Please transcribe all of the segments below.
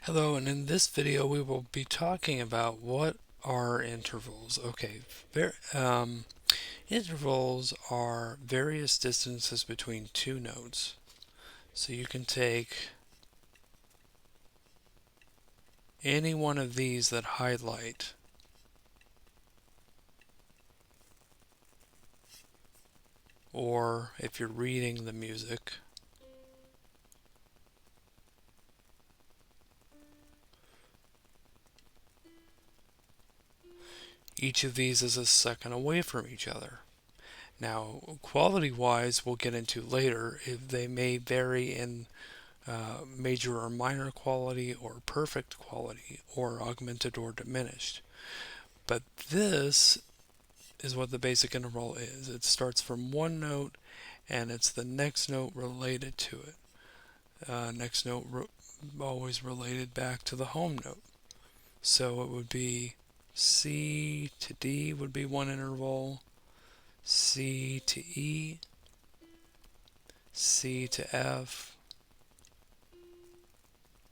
Hello, and in this video we will be talking about what are intervals. Okay, intervals are various distances between two notes. So you can take any one of these that highlight, or if you're reading the music, each of these is a second away from each other. Now, quality-wise, we'll get into later, if they may vary in major or minor quality, or perfect quality, or augmented or diminished. But this is what the basic interval is. It starts from one note and it's the next note related to it. Next note always related back to the home note. So it would be C to D would be one interval, C to E, C to F,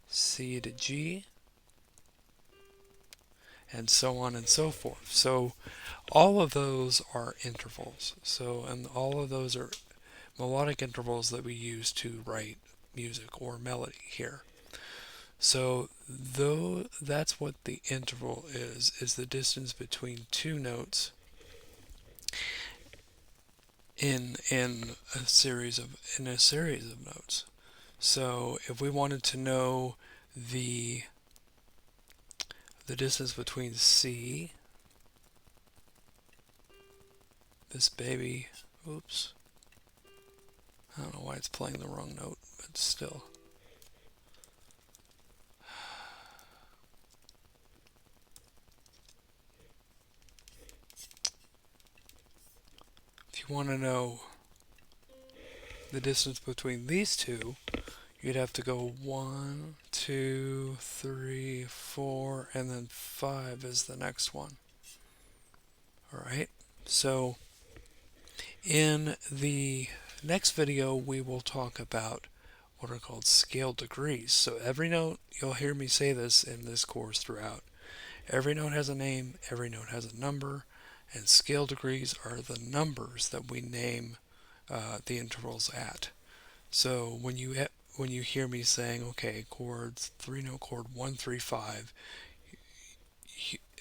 C to G, and so on and so forth. So all of those are intervals. And all of those are melodic intervals that we use to write music or melody here. So though that's what the interval is the distance between two notes in a series of notes. So if we wanted to know the distance between C, this baby, oops, I don't know why it's playing the wrong note, but still. If you want to know the distance between these two, you'd have to go 1, 2, 3, 4, and then 5 is the next one. Alright, so in the next video we will talk about what are called scale degrees. So every note, you'll hear me say this in this course throughout, every note has a name, every note has a number, and scale degrees are the numbers that we name the intervals at. So when you hear me saying, okay, chords, 3-note chord 1, 3, 5,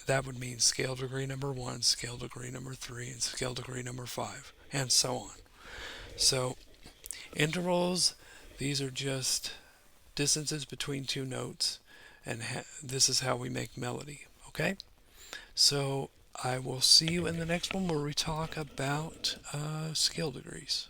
that would mean scale degree number 1, scale degree number 3, and scale degree number 5, and so on. So intervals, these are just distances between two notes, and this is how we make melody. Okay? So I will see you in the next one where we talk about scale degrees.